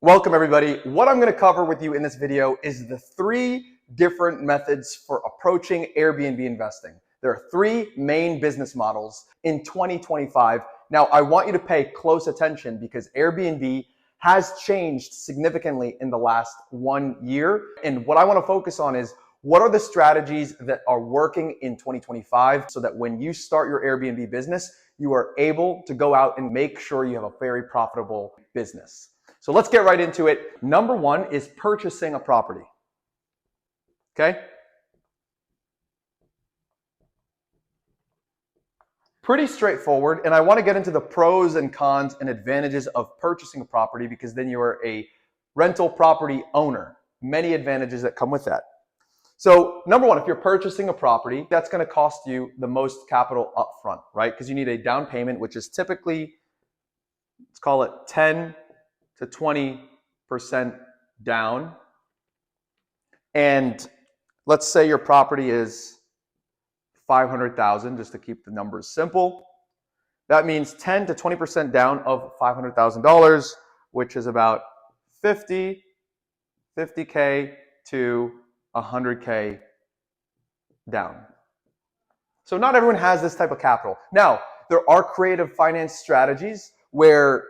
Welcome everybody. What I'm going to cover with you in this video is the 3 different methods for approaching Airbnb investing. There are 3 main business models in 2025. Now, I want you to pay close attention because Airbnb has changed significantly in the last 1 year. And what I want to focus on is what are the strategies that are working in 2025 so that when you start your Airbnb business, you are able to go out and make sure you have a very profitable business. So let's get right into it. Number 1 is purchasing a property. Okay? Pretty straightforward, and I want to get into the pros and cons and advantages of purchasing a property because then you are a rental property owner. Many advantages that come with that. So number 1, if you're purchasing a property, that's going to cost you the most capital up front, right? Because you need a down payment, which is typically, let's call it 10 to 20% down. And let's say your property is $500,000, just to keep the numbers simple. That means 10 to 20% down of $500,000, which is about 50K to 100K down. So not everyone has this type of capital. Now, there are creative finance strategies or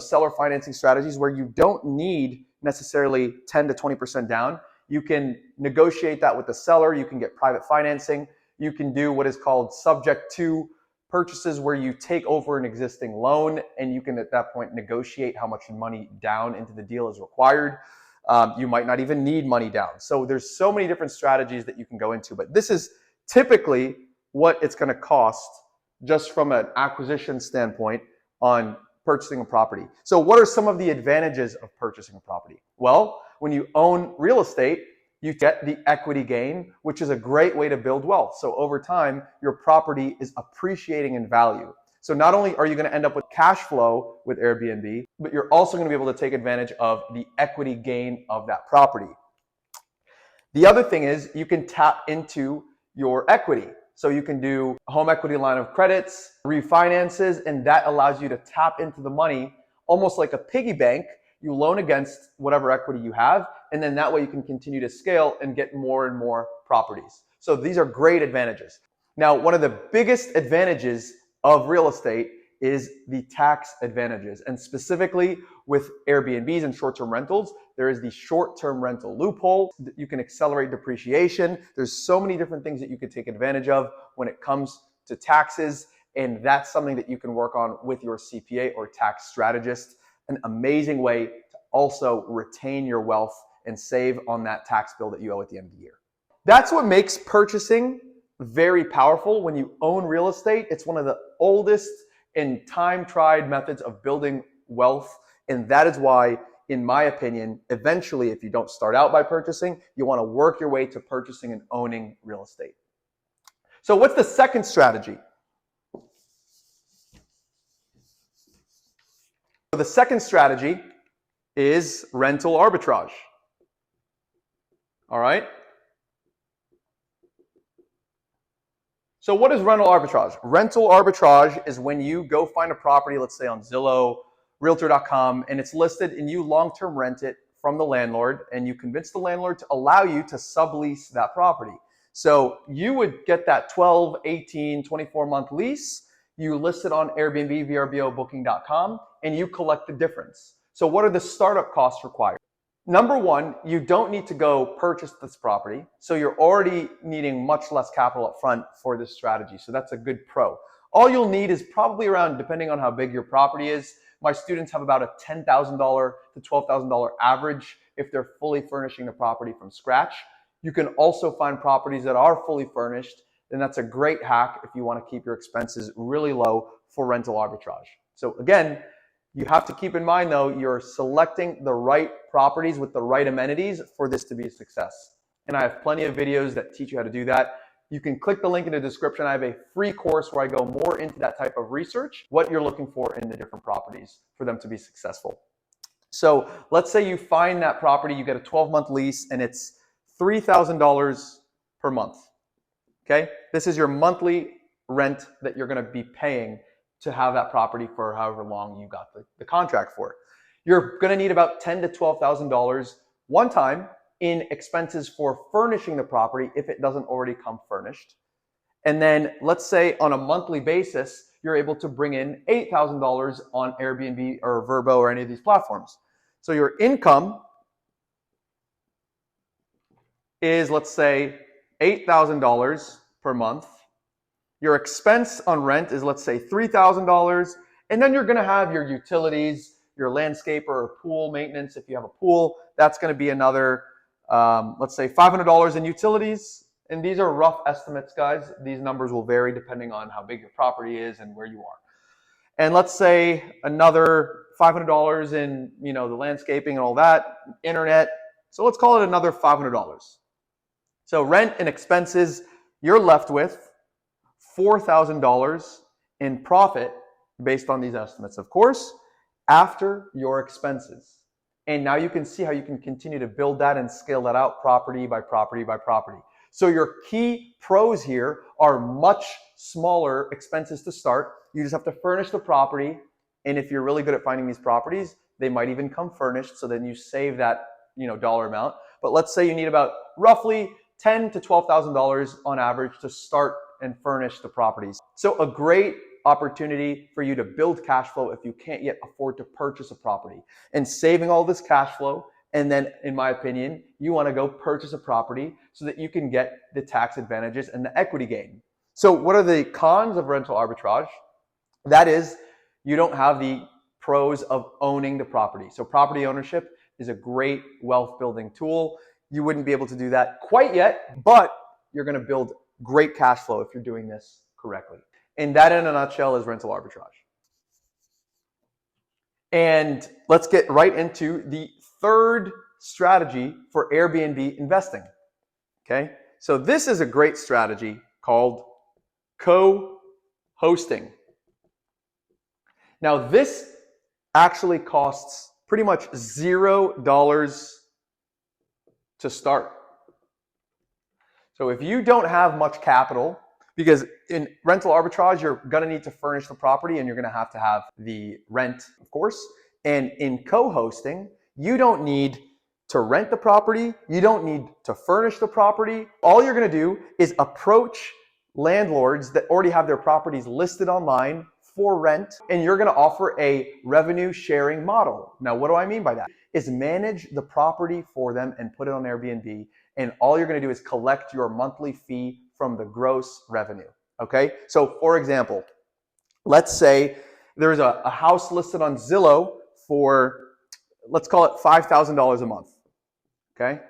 seller financing strategies where you don't need necessarily 10 to 20% down. You can negotiate that with the seller. You can get private financing. You can do what is called subject to purchases where you take over an existing loan and you can at that point negotiate how much money down into the deal is required. You might not even need money down. So there's so many different strategies that you can go into, but this is typically what it's going to cost just from an acquisition standpoint on purchasing a property. So what are some of the advantages of purchasing a property? Well, when you own real estate, you get the equity gain, which is a great way to build wealth. So over time, your property is appreciating in value. So not only are you going to end up with cash flow with Airbnb, but you're also going to be able to take advantage of the equity gain of that property. The other thing is you can tap into your equity. So you can do a home equity line of credits, refinances, and that allows you to tap into the money almost like a piggy bank. You loan against whatever equity you have, and then that way you can continue to scale and get more and more properties. So these are great advantages. Now, one of the biggest advantages of real estate is the tax advantages. And specifically with Airbnbs and short-term rentals, there is the short-term rental loophole. You can accelerate depreciation. There's so many different things that you could take advantage of when it comes to taxes. And that's something that you can work on with your CPA or tax strategist. An amazing way to also retain your wealth and save on that tax bill that you owe at the end of the year. That's what makes purchasing very powerful. When you own real estate, it's one of the oldest and time-tried methods of building wealth. And that is why, in my opinion, eventually, if you don't start out by purchasing, you want to work your way to purchasing and owning real estate. So what's the second strategy? So the second strategy is rental arbitrage. All right. So what is rental arbitrage? Rental arbitrage is when you go find a property, let's say on Zillow, Realtor.com, and it's listed and you long-term rent it from the landlord and you convince the landlord to allow you to sublease that property. So you would get that 12, 18, 24-month lease, you list it on Airbnb, VRBO, Booking.com, and you collect the difference. So what are the startup costs required? Number 1, you don't need to go purchase this property. So you're already needing much less capital up front for this strategy. So that's a good pro. All you'll need is probably around, depending on how big your property is, my students have about a $10,000 to $12,000 average if they're fully furnishing the property from scratch. You can also find properties that are fully furnished, and that's a great hack if you want to keep your expenses really low for rental arbitrage. So again, you have to keep in mind though, you're selecting the right properties with the right amenities for this to be a success. And I have plenty of videos that teach you how to do that. You can click the link in the description. I have a free course where I go more into that type of research, what you're looking for in the different properties for them to be successful. So let's say you find that property, you get a 12-month lease and it's $3,000 per month. Okay, this is your monthly rent that you're going to be paying to have that property for however long you got the contract for. You're going to need about $10,000 to $12,000 one time in expenses for furnishing the property if it doesn't already come furnished. And then let's say on a monthly basis, you're able to bring in $8,000 on Airbnb or Vrbo or any of these platforms. So your income is, let's say, $8,000 per month. Your expense on rent is, let's say, $3,000. And then you're going to have your utilities, your landscaper or pool maintenance. If you have a pool, that's going to be another, let's say, $500 in utilities. And these are rough estimates, guys. These numbers will vary depending on how big your property is and where you are. And let's say another $500 in, the landscaping and all that, internet. So let's call it another $500. So rent and expenses, you're left with $4,000 in profit based on these estimates, of course, after your expenses. And now you can see how you can continue to build that and scale that out property by property by property. So your key pros here are much smaller expenses to start. You just have to furnish the property. And if you're really good at finding these properties, they might even come furnished. So then you save that, dollar amount. But let's say you need about roughly $10,000 to $12,000 on average to start and furnish the properties. So a great opportunity for you to build cash flow if you can't yet afford to purchase a property. And saving all this cash flow, and then, in my opinion, you want to go purchase a property so that you can get the tax advantages and the equity gain. So what are the cons of rental arbitrage? That is, you don't have the pros of owning the property. So property ownership is a great wealth building tool. You wouldn't be able to do that quite yet, but you're going to build great cash flow if you're doing this correctly. And that, in a nutshell, is rental arbitrage. And let's get right into the third strategy for Airbnb investing. Okay, so this is a great strategy called co-hosting. Now, this actually costs pretty much $0 to start. So if you don't have much capital, because in rental arbitrage, you're going to need to furnish the property and you're going to have the rent, of course. And in co-hosting, you don't need to rent the property. You don't need to furnish the property. All you're going to do is approach landlords that already have their properties listed online for rent, and you're going to offer a revenue sharing model. Now, what do I mean by that? Is manage the property for them and put it on Airbnb, and all you're going to do is collect your monthly fee from the gross revenue. Okay, so for example, let's say there's a house listed on Zillow for, let's call it $5,000 a month. Okay,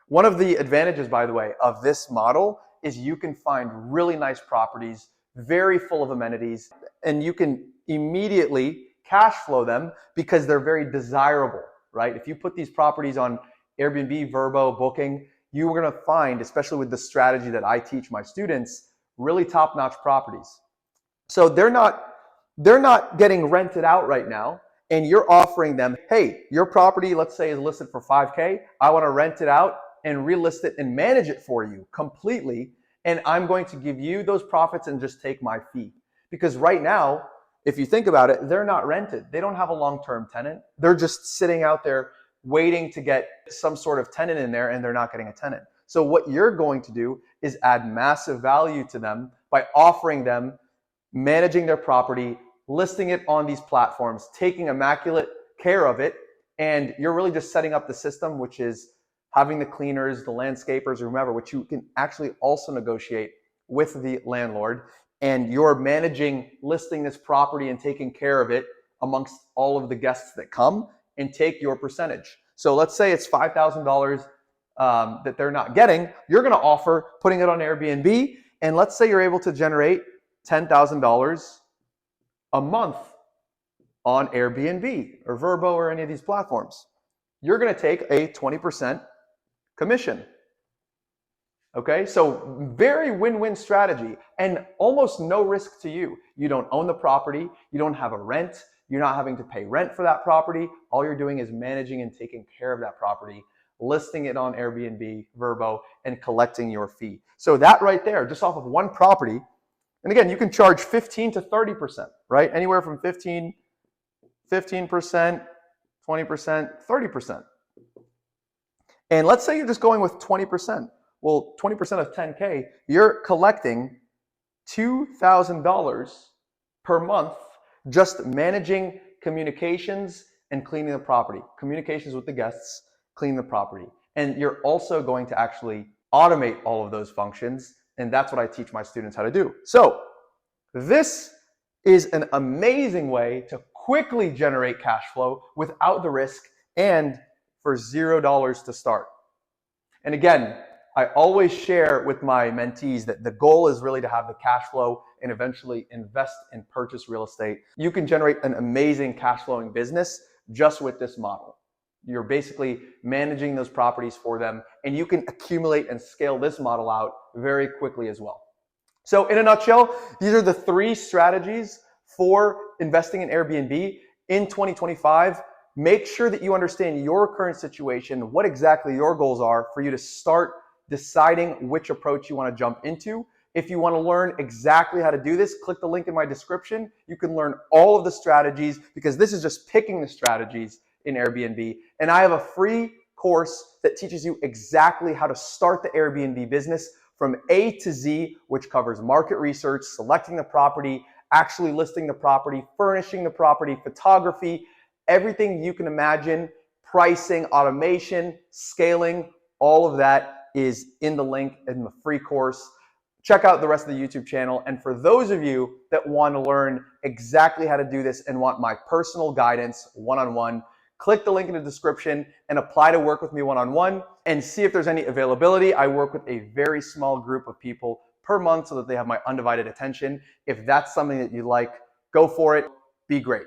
one of the advantages, by the way, of this model is you can find really nice properties, very full of amenities, and you can immediately cash flow them because they're very desirable, right? If you put these properties on Airbnb, Vrbo, Booking, you are going to find, especially with the strategy that I teach my students, really top-notch properties. So they're not getting rented out right now, and you're offering them, hey, your property, let's say, is listed for $5K. I want to rent it out and relist it and manage it for you completely, and I'm going to give you those profits and just take my fee. Because right now, if you think about it, they're not rented. They don't have a long-term tenant. They're just sitting out there waiting to get some sort of tenant in there, and they're not getting a tenant. So what you're going to do is add massive value to them by offering them managing their property, listing it on these platforms, taking immaculate care of it, and you're really just setting up the system, which is having the cleaners, the landscapers, or whomever, which you can actually also negotiate with the landlord, and you're managing listing this property and taking care of it amongst all of the guests that come, and take your percentage. So let's say it's $5,000 that they're not getting. You're going to offer putting it on Airbnb, and let's say you're able to generate $10,000 a month on Airbnb or Vrbo or any of these platforms. You're going to take a 20% commission. Okay, so very win-win strategy and almost no risk to you. You don't own the property, you don't have a rent, you're not having to pay rent for that property. All you're doing is managing and taking care of that property, listing it on Airbnb, Vrbo, and collecting your fee. So that right there, just off of one property, and again, you can charge 15 to 30%, right? Anywhere from 15%, 20%, 20%, 30%. And let's say you're just going with 20%. Well, 20% of 10K, you're collecting $2,000 per month just managing communications and cleaning the property. Communications with the guests, cleaning the property. And you're also going to actually automate all of those functions. And that's what I teach my students how to do. So this is an amazing way to quickly generate cash flow without the risk and for $0 to start. And again, I always share with my mentees that the goal is really to have the cash flow and eventually invest and purchase real estate. You can generate an amazing cash flowing business just with this model. You're basically managing those properties for them, and you can accumulate and scale this model out very quickly as well. So in a nutshell, these are the 3 strategies for investing in Airbnb in 2025. Make sure that you understand your current situation, what exactly your goals are for you to start deciding which approach you want to jump into. If you want to learn exactly how to do this, click the link in my description. You can learn all of the strategies because this is just picking the strategies in Airbnb. And I have a free course that teaches you exactly how to start the Airbnb business from A to Z, which covers market research, selecting the property, actually listing the property, furnishing the property, photography, everything you can imagine, pricing, automation, scaling, all of that is in the link in the free course. Check out the rest of the YouTube channel. And for those of you that want to learn exactly how to do this and want my personal guidance one-on-one, click the link in the description and apply to work with me one-on-one and see if there's any availability. I work with a very small group of people per month so that they have my undivided attention. If that's something that you like, go for it. Be great.